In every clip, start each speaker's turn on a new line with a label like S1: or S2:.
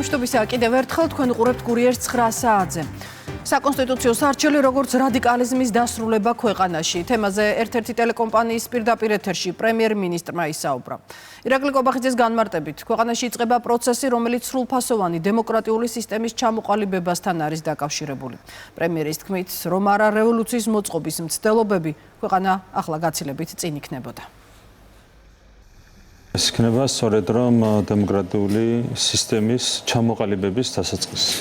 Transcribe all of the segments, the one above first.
S1: გამშვიდობისა, კიდევ ერთხელ თქვენ უყურებთ გურიერს 9 საათზე. საკონსტიტუციო სარჩელი როგორც რადიკალიზმის დასრულება ქვეყანაში. თემაზე ერთ-ერთი ტელეკომპანიის პირდაპირ ეთერში პრემიერ-მინისტრმა ისაუბრა. ირაკლი კობახიძის განმარტებით, ქვეყანაში იწყება პროცესი, რომელიც სრულფასოვანი დემოკრატიული სისტემის ჩამოყალიბებასთან არის დაკავშირებული. პრემიერის თქმით, რომ არა რევოლუციის მოწყობის მცდელობები ქვეყანა ახლა გაცილებით წინ იქნებოდა.
S2: ეს იქნება სწორედ რომ დემოკრატიული სისტემის ჩამოყალიბების დასაწყისი.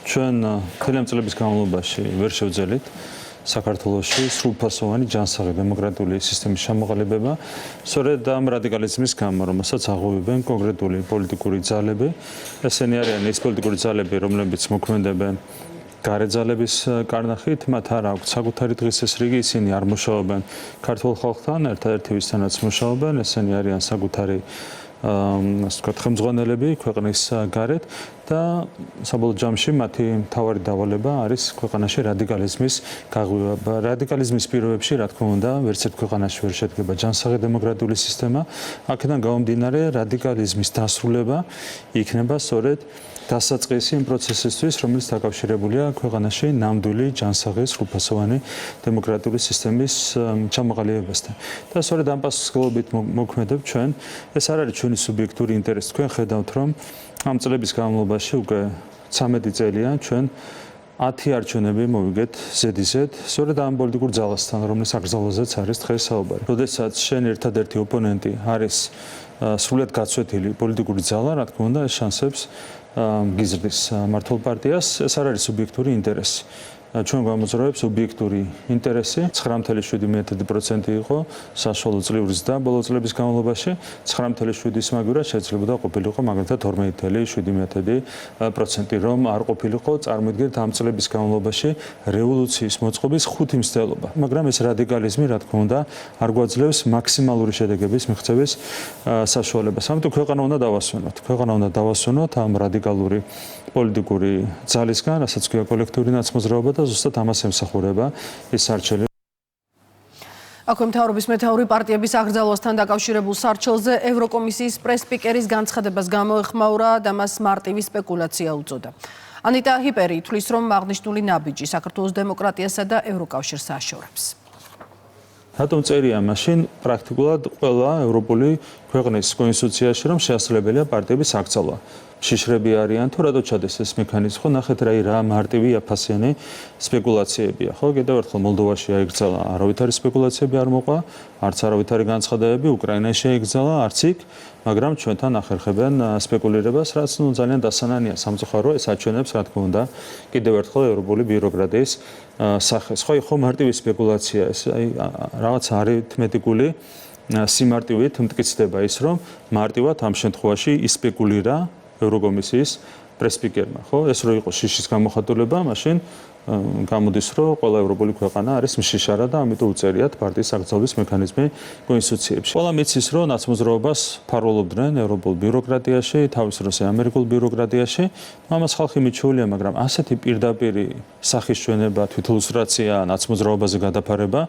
S2: ჩვენ მთელი ამ წლების განმავლობაში ვერ შევძელით საქართველოში სრულფასოვანი ჯანსაღი დემოკრატიული სისტემის ჩამოყალიბება, სწორედ ამ რადიკალიზმის გამო, რომელსაც აღუვებენ კონკრეტული პოლიტიკური ძალები. ესენი არიან ის პოლიტიკური ძალები, რომლებიც მოქმედებენ გარე ძალების კარნახით, მათ არ აქვთ საკუთარი დღესასრიგი, ისინი არ მუშაობენ ქართულ ხალხთან, ერთადერთი ვისთანაც მუშაობენ, ესენი არიან საკუთარი ასე ვთქვათ, ხელმძღვანელები ქვეყნის გარეთ და საბოლოო ჯამში მათი მთავარი დავალება არის ქვეყანაში რადიკალიზმის გაღვივება. რადიკალიზმის პირობებში, რა თქმა უნდა, ვერც ერთ ქვეყანაში ვერ შედგება ჯანსაღი დემოკრატიული სისტემა. აქედან გამომდინარე, რადიკალიზმის დასრულება იქნება სწორედ დასაწყისი იმ პროცესისთვის, რომელიც დაკავშირებულია ქვეყანაში ნამდვილი ჯანსაღი სრულფასოვანი დემოკრატიული სისტემის ჩამოყალიბებასთან. და სწორედ ამ პასუხისმგებლობით მოქმედებ ჩვენ. ეს არ არის ჩვენი სუბიექტური ინტერესი. თქვენ ხედავთ, რომ ამ წლების განმავლობაში უკვე 13 წელია ჩვენ 10 არჩევნები მოვიგეთ ზედიზედ, სწორედ ამ პოლიტიკურ ძალასთან, რომლის აკრძალვაზეც არის დღეს საუბარი. როდესაც შენ ერთადერთი ოპონენტი არის სრულად გაცვეთილი პოლიტიკური ძალა, რა თქმა უნდა, ეს შანსებს გიზრდის მართლ პარტიას. ეს არ არის სუბიექტური ინტერესი. ჩვენ გვამოძრავებს ობიექტური ინტერესი. 9.7% იყო საშუალო წლიური ზრდა ბოლო წლების განმავლობაში. 9.7-ის მაგივრად შეიძლება ყოფილიყო მაგალითად 12.7%, რომ არ ყოფილიყო, წარმოიდგინეთ ამ წლების განმავლობაში რევოლუციის მოწყობის 5 მცდელობა. მაგრამ ეს რადიკალიზმი, რა თქმა უნდა, არ გვაძლევს მაქსიმალური შედეგების მიღწევის საშუალებას. ამიტომ ქვეყანა უნდა დავასვენოთ. ქვეყანა უნდა დავასვენოთ ამ რადიკალური პოლიტიკური ძალისგან, რასაც ქვია კოლექტიური ნაცმოძრაობა და ზუსტად ამას ემსახურება ეს სარჩელი.
S1: აქვე მთავრობის მეთაური პარტიების აკრძალვასთან დაკავშირებულ სარჩელზე ევროკომისიის პრეს-სპიკერის განცხადებას გამოეხმაურა და მას მარტივი სპეკულაცია უწოდა. ანიტა ჰიპერი თვლის, რომ აღნიშნული ნაბიჯი საქართველოს დემოკრატიასა და ევროკავშირს აშორებს.
S2: რატომ წერია მაშინ პრაქტიკულად ყველა ევროპული ქვეყნის კონსტიტუციაში, რომ შეასრულებელია პარტიების აკრძალვა. შიშრები არიან თუ რატო ჩადეს ეს მექანიზმი? ხო, ნახეთ რა მარტივი აფასიანი სპეკულაციებია. ხო, კიდევ ერთხელ მოლდოვაში აიგრძალა, არავითარი სპეკულაციები არ მოყვა, არც არავითარი განცხადებები, უკრაინაში აიგრძალა, არც იქ, მაგრამ ჩვენთან ახერხებენ სპეკულირებას, რაც ძალიან დასანანია სამწუხარო, ეს აჩვენებს, რა თქმა უნდა, კიდევ ერთხელ ევროპული ბიუროკრატიის სახეს. ხო, მარტივი სპეკულაცია ეს, რაღაც არითმეტიკული სიმარტივით მტკიცდება ის, რომ მარტივად ამ შემთხვევაში ისპეკულირა ევროკომისიის პრეს-სპიკერმა, ხო? ეს რო იყო შიშის გამოხატულება, მაშინ გამოდის, რომ ყველა ევროპული ქვეყანა არის მშიშარა და ამიტომ უწერიათ პარტიის აკრძალვის მექანიზმი კონსტიტუციებში. ყველა მიცის, რომ ნაცმოძრაობას ფარველობდნენ ევროპულ ბიუროკრატიაში, თავის როსე ამერიკულ ბიუროკრატიაში. ამას ხალხი მიჩვეულია, მაგრამ ასეთი პირდაპირი სახის ჩვენება, თვითილუსტრაცია, ნაცმოძრაობაზე გადაფარება,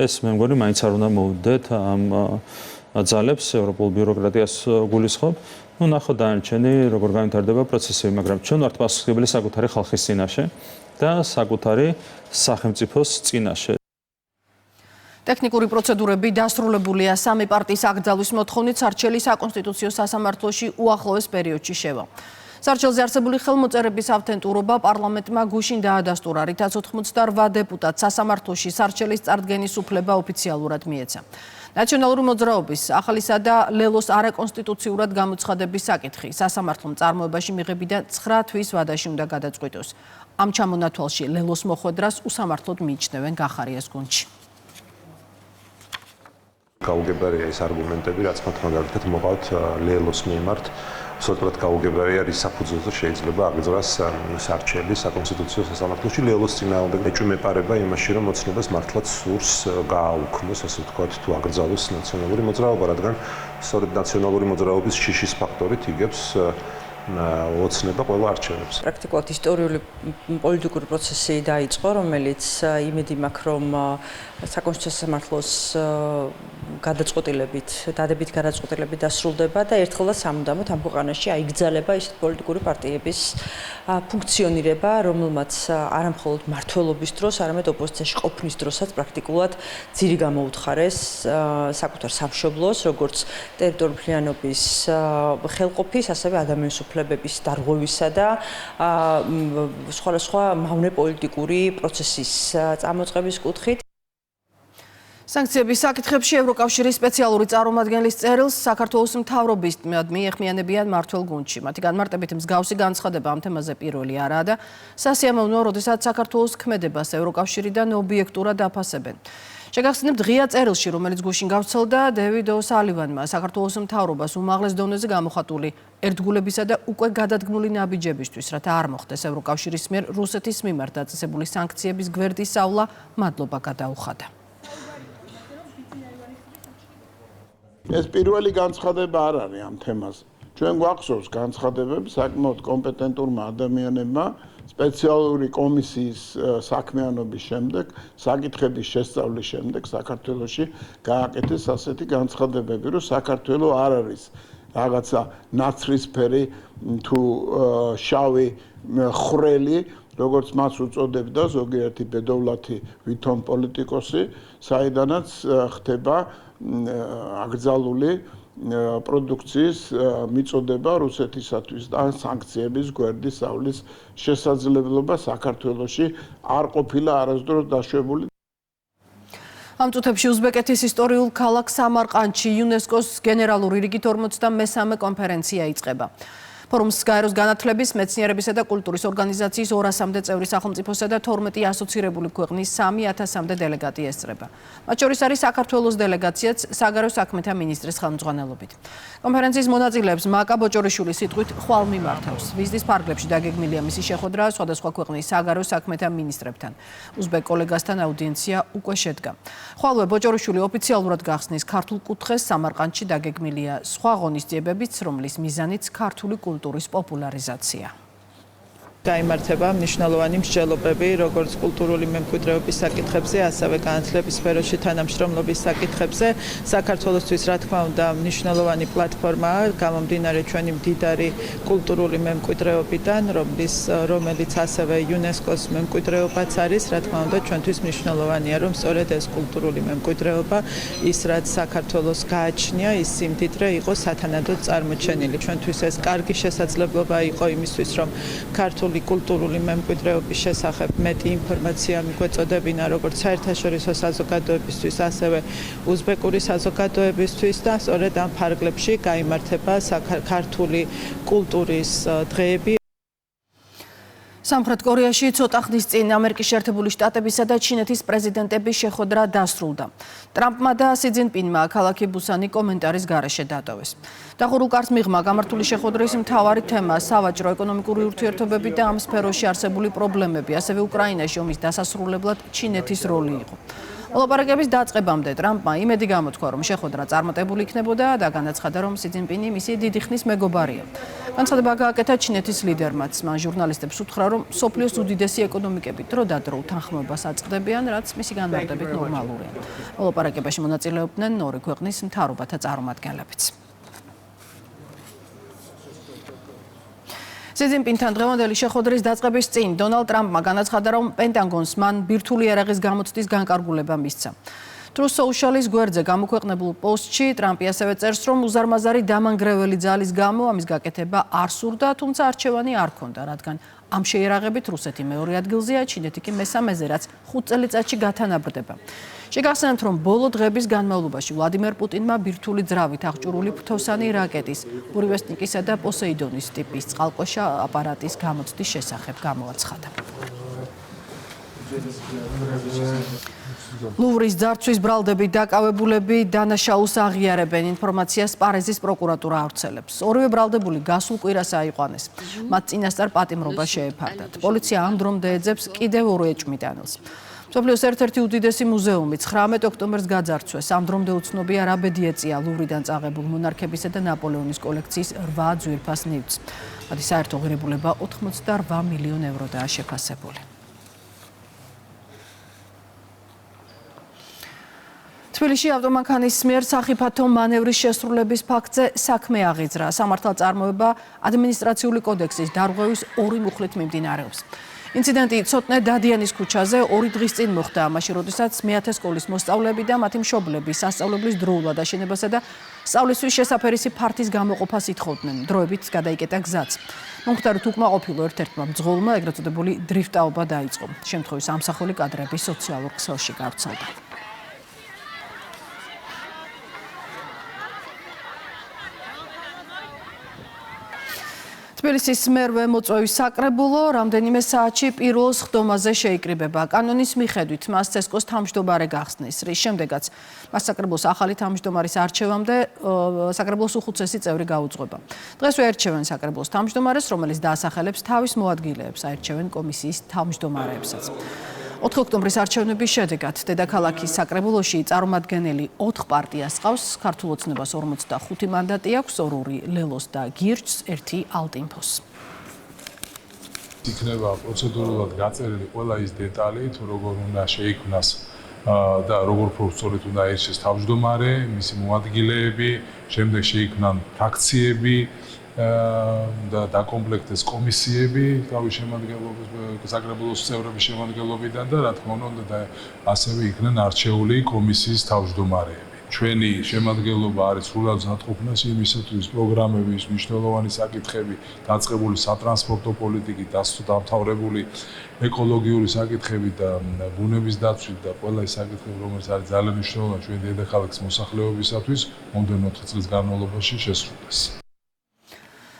S2: ეს მე მგონი მაინც არ უნდა მოვუდეთ ამ ძალებს ევროპულ ბიუროკრატიას გულისხმობ. ნახოთ დანარჩენი როგორ განვითარდება პროცესები, მაგრამ ჩვენ ვართ პასუხისმგებელი საკუთარი ხალხის წინაშე და საკუთარი სახელმწიფოს წინაშე.
S1: ტექნიკური პროცედურები დასრულებულია. 3 პარტიის აკრძალვის მოთხოვნით სარჩელი საკონსტიტუციო სასამართლოში უახლოეს პერიოდში შევა. სარჩელზე არსებული ხელმოწერების ავთენტურობა პარლამენტმა გუშინ დაადასტურა, რითაც 88 დეპუტატს სასამართლოში სარჩელის წარდგენის უფლება ოფიციალურად მიეცა. ნაციონალური მოძრაობის ახალისა და ლელოს არაკონსტიტუციურად გამოცხადების საკითხი სასამართლომ წარმოებაში მიღებიდან 9 თვის ვადაში უნდა გადაწყვიტოს. ამ ჩამონათვალში ლელოს მოხვედრას უსამართლოდ მიიჩნევენ გახარიას გუნდში.
S3: გაუგებარია ეს არგუმენტები, რაც მათ მაგალითად მოყავთ ლელოს მიმართ. სულწრაფად გაუგებარია რის საფუძველზე შეიძლება აღძრას სარჩელი საკონსტიტუციო სასამართლოში ლელოს წინააღმდეგ ეჭვმეპარება იმაში, რომ ოცნებას მართლაც სურს გააუქმოს, ასე ვთქვათ, თუ აკრძალოს ნაციონალური მოძრაობა, რადგან სწორედ ნაციონალური მოძრაობის შიშის ფაქტორით იგებს ოცნება ყველა არჩევნებს.
S4: პრაქტიკულად ისტორიული პოლიტიკური პროცესი დაიწყო, რომელიც იმედი მაქვს, რომ საკონსტიტუციო სამართლოს გადაწყვეტილებით, დადებით გადაწყვეტილებით დასრულდება და ერთხელ და სამუდამოდ ამ ქვეყანაში აიგზალება ისეთ პოლიტიკური პარტიების ფუნქციონირება, რომელმაც არა მხოლოდ მმართველობის დროს, არამედ ოპოზიციაში ყოფნის დროსაც პრაქტიკულად ძირი გამოუთხარეს საკუთარ სამშობლოს, როგორც ტერიტორიული მთლიანობის ხელყოფის, ასევე ადამიანის უფლებების დარღვევისა და სხვადასხვა მავნე პოლიტიკური პროცესის წამოწყების კუთხით.
S1: სანქციების საკითხებში ევროკავშირის სპეციალური წარმომადგენლის წერილს საქართველოს მთავრობის მიეხმიანებიან მმართველ გუნდში. მათი განმარტებით მსგავსი განცხადება ამ თემაზე პირველი არაა და სასიამოვნოა, როდესაც საქართველოს ქმედებას ევროკავშირიდან ობიექტურად აფასებენ. შეგახსენებთ ღია წერილში, რომელიც გუშინ გავრცელდა დევიდ ოსალივანმა საქართველოს მთავრობას უმაღლეს დონეზე გამოხატული ერთგულებისა და უკვე გადადგმული ნაბიჯებისთვის, რათა არ მოხდეს ევროკავშირის მიერ რუსეთის მიმართ დაწესებული სანქციების გვერდის სწავლა, მადლობა გადაუხადა.
S5: ეს პირველი განცხადება არ არის ამ თემაზე. ჩვენ გვახსოვს განცხადებები საკმაოდ კომპეტენტურმა ადამიანებმა სპეციალური კომისიის საქმიანობის შემდეგ, საკითხების შესწავლის შემდეგ საქართველოში გააკეთეს ასეთი განცხადებები, რომ საქართველო არ არის რაღაცა ნაცრისფერი თუ შავი ხვრელი, როგორც მას უწოდებდა ზოგიერთი ბედოვლათი ვითომ პოლიტიკოსი, საიდანაც ხდება აკრძალული პროდუქციის მიწოდება რუსეთისათვის და სანქციების გვერდის სწავლის შესაძლებლობა საქართველოში არ ყოფილა არასდროს დაშვებული.
S1: ამ წუთებში უზბეკეთის ისტორიულ ქალაქ სამარყანდში იუნესკოს გენერალური რიგით 43-მე კონფერენცია იწყება. ფორუმს გაეროს განათლების, მეცნიერებისა და კულტურის ორგანიზაციის 200-მდე წევრი სახელმწიფოსა და 12 ასოცირებული ქვეყნის 3000-მდე დელეგატი ესწრება. მათ შორის არის საქართველოს დელეგაციაც საგარეო საქმეთა მინისტრის ხელმძღვანელობით. კონფერენციის მონაწილეებს მაკა ბოჭორიშვილის სიტყვით ხვალ მიმართავს. ვიზის ფარგლებში დაგეგმილია მისი შეხვედრა სხვადასხვა ქვეყნის საგარეო საქმეთა მინისტრებთან. უზბეკ კოლეგასთან აუდიენცია უკვე შედგა. ხვალვე ბოჭორიშვილი ოფიციალურად გახსნის ქართულ კუთხეს სამარყანდში დაგეგმილია სხვა ღონისძიებებიც, რომლის მიზანიც ქართული კულტურის პოპულარიზაცია.
S6: გაიმართება მნიშვნელოვანი მსჯელობები, როგორც კულტურული მემკვიდრეობის საკითხებზე, ასევე განათლების სფეროში თანამშრომლობის საკითხებზე. საქართველოსთვის, რა თქმა უნდა, მნიშვნელოვანი პლატფორმაა, გამომდინარე ჩვენი მდიდარი კულტურული მემკვიდრეობიდან, რომელიც ასევე იუნესკოს მემკვიდრეობაც არის, რა თქმა უნდა, ჩვენთვის მნიშვნელოვანია, რომ სწორედ ეს კულტურული მემკვიდრეობა, ის რაც საქართველოს გააჩნია, ის სიმდიდრე იყო სათანადოდ წარმოჩენილი. ჩვენთვის ეს კარგი შესაძლებლობა იყო იმისთვის, რომ ქართული კულტურული მემკვიდრეობის შესახებ მეტი ინფორმაცია მიგვეწოდებინა როგორც საერთაშორისო საზოგადოებისთვის, ასევე უზბეკური საზოგადოებისთვის და სწორედ ამ ფარგლებში გაიმართება ქართული კულტურის დღეები.
S1: სამხრეთ კორეაში ცოტა ხნის წინ ამერიკის შეერთებული შტატებისა და ჩინეთის პრეზიდენტების შეხვედრა დასრულდა. ტრამპმა და სი ძინპინმა ქალაქი ბუსანი კომენტარის გარეშე დატოვეს. დახურულ კარს მიღმა გამართული შეხვედრის მთავარი თემა სავაჭრო ეკონომიკური ურთიერთობები და ამ სფეროში არსებული პრობლემები, ასევე უკრაინაში ომის დასასრულებლად ჩინეთის როლი იყო. მოლაპარაკების დაწყებამდე ტრამპმა იმედი გამოთქვა, რომ შეხვედრა წარმატებული იქნებოდა და განაცხადა, რომ სი ძინპინი მისი დიდი ხნის მეგობარია. განცხადება გააკეთა ჩინეთის ლიდერმაც. მან ჟურნალისტებს უთხრა, რომ მსოფლიოს უდიდესი ეკონომიკები დრო-დადრო უთანხმოებას აწყდებიან, რაც მისი განმარტებით ნორმალურია. მოლაპარაკებაში მონაწილეობდნენ ორი ქვეყნის მთავრობათა წარმომადგენლებიც. სი ძინპინთან დღევანდელი შეხვედრის დაწყების წინ დონალდ ტრამპმა განაცხადა, რომ პენტაგონს მან ბირთვული იარაღის გამოცდის განკარგულება მისცა. Truth Social-ის გვერდზე გამოქვეყნებულ პოსტში ტრამპი ასევე წერს, რომ უზარმაზარი დამანგრეველი ძალის გამო ამის გაკეთება არ სურდა, თუმცა არჩევანი არ ჰქონდა, რადგან ამ შეიარაღებით რუსეთი მეორე ადგილზეა, ჩინეთი კი მესამეზე, რაც 5 წელიწადში გათანაბრდება. შეგახსენებთ, რომ ბოლო დღების განმავლობაში ვლადიმერ პუტინმა ბირთვული ძრავით აღჭურვილი ფრთოსანი რაკეტის, ბურევესტნიკისა და პოსეიდონის ტიპის წყალქვეშა აპარატის გამოცდის შესახებ გამოაცხადა. ლუვრის ძარცვის ბრალდები დაკავებულები დანაშაულს აღიარებენ, ინფორმაციას პარიზის პროკურატურა ავრცელებს. ორივე ბრალდებული გასულ კვირას აიყვანეს. მათ წინასწარ პატიმრობა შეეფარდათ. პოლიცია ამ დრომდე ეძებს კიდევ 2 ეჭვმიტანილს. მსოფლიოს ერთ-ერთი უდიდესი მუზეუმი 19 ოქტომბერს გაძარცვეს. ამ დრომდე უცნობია რა ბედი ეწია ლუვრიდან წაღებულ მონარქებისა და ნაპოლეონის კოლექციის 8 ძვირფას ნივთს. მათი საერთო ღირებულება 88 მილიონ ევროდაა შეფასებული. თბილისში ავტომანქანის მიერ სახიფათო მანევრის შესრულების ფაქტზე საქმე აღიძრა. სამართალწარმოება ადმინისტრაციული კოდექსის დარღვევის 2 მუხლით მიმდინარეობს. ინციდენტი ცოტნე დადიანის ქუჩაზე 2 დღის წინ მოხდა, მაშინ როდესაც მე-10 სკოლის მოსწავლეები და მათი მშობლები სასწავლებლის დროულად აშენებასა და სწავლისთვის შესაფერისი ფართის გამოყოფას ითხოვდნენ. დროებით გადაიკეტა გზაც. მომხდარით უკმაყოფილო ერთ-ერთმა მძღოლმა ეგრეთ წოდებული დრიფტაობა დაიწყო. შემთხვევის ამსახველი კადრები სოციალურ ქსელში გავრცელდა. თბილისის მერვე მოწვევის საკრებულო რამდენიმე საათში პირველ სხდომაზე შეიკრიბება. კანონის მიხედვით მას ცესკოს თავმჯდომარე გახსნის, რის შემდეგაც მას საკრებულოს ახალი თავმჯდომარის არჩევამდე საკრებულოს უხუცესი წევრი გაუძღვება. დღესვე ერჩევენ საკრებულოს თავმჯდომარეს, რომელიც დაასახელებს თავის მოადგილეებს, აერჩევენ კომისიის თავმჯდომარეებსაც. 4 ოქტომბრის არჩევნების შედეგად დედაქალაქის საკრებულოში წარმომადგენელი 4 პარტიას ყავს. ქართულ ოცნებას 45 მანდატი აქვს, 2 ლელოს და გირჩს, 1 ალტინფოს.
S7: იქნება პროცედურულად გაწერილი ყველა ის დეტალი, თუ როგორ უნდა შეიქმნას და როგორ პროცედურით უნდა ერჩეს თავმჯდომარე, მისი მოადგილეები, შემდეგ შეიქმნან ფრაქციები და დაკომპლექტდეს კომისიები თავის შემადგენლობის საკრებულოს წევრების შემადგენლობიდან და რა თქმა უნდა ასევე იქნენ არჩეული komisიის თავმჯდომარეები. ჩვენი შემადგენლობა არის სრულად ზატყოფნაში იმისათვის პროგრამების მნიშვნელოვანი საკითხები დაწყებული სატრანსპორტო პოლიტიკით, დამთავრებული ეკოლოგიური საკითხები და ბუნების დაცვით და ყველა ის საკითხები, რომელიც არის ძალიან მნიშვნელოვანი ჩვენი დედაქალაქის მოსახლეობისათვის, მომდევნო 4 წლის განმავლობაში შესრულდეს.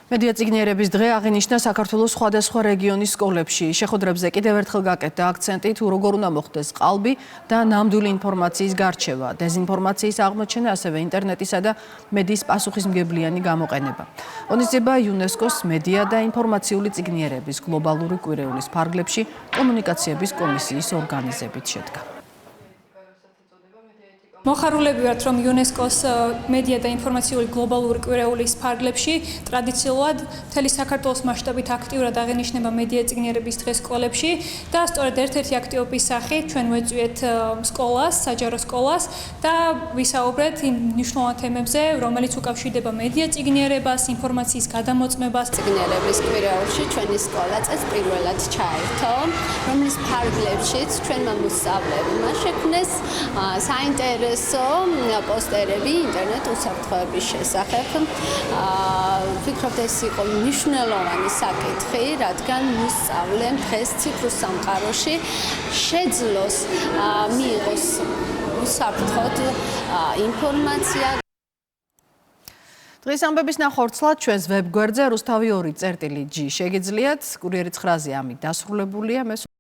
S1: მედია წიგნიერების დღე აღინიშნა საქართველოს სხვადასხვა რეგიონის სკოლებში. შეხვედრებზე კიდევ ერთხელ გაკეთდა აქცენტი, თუ როგორ უნდა მოხდეს ყალბი და ნამდვილი ინფორმაციის გარჩევა, დეზინფორმაციის აღმოჩენა, ასევე ინტერნეტისა და მედიის პასუხისმგებლიანი გამოყენება. ღონისძიება იუნესკოს მედია და ინფორმაციული წიგნიერების გლობალური კვირეულის ფარგლებში კომუნიკაციების კომისიის ორგანიზებით შედგა.
S8: მოხარულები ვართ, რომ იუნესკოს მედია და ინფორმაციული გლობალური კვირეულის ფარგლებში ტრადიციულად მთელი საქართველოს მასშტაბით აქტიურად აღინიშნება მედია წიგნიერების დღე სკოლებში და სწორედ ერთ-ერთი აქტივობის სახით ჩვენ ვეწვიეთ სკოლას, საჯარო სკოლას და ვისაუბრეთ იმ მნიშვნელოვან თემებზე, რომელიც უკავშირდება მედია წიგნიერებას, ინფორმაციის გადამოწმებას.
S9: წიგნიერების კვირეულში ჩვენი სკოლა წელს პირველად ჩაერთო, რომლის ფარგლებშიც ჩვენმა მოსწავლეებმა შექმნეს საინტერესო პოსტერები ინტერნეტ უსაფრთხოების შესახებ. ვფიქრობ, ეს იყო მნიშვნელოვანი საკითხი, რადგან მოსწავლემ დღეს ციფრულ სამყაროში შეძლოს მიიღოს უსაფრთხოდ ინფორმაცია.
S1: დღის ამბების ნახორცლად ჩვენს ვებგვერდზე რუსთავი 2.g შეგიძლიათ. კურიერი 9-ზე ამით დასრულებულია.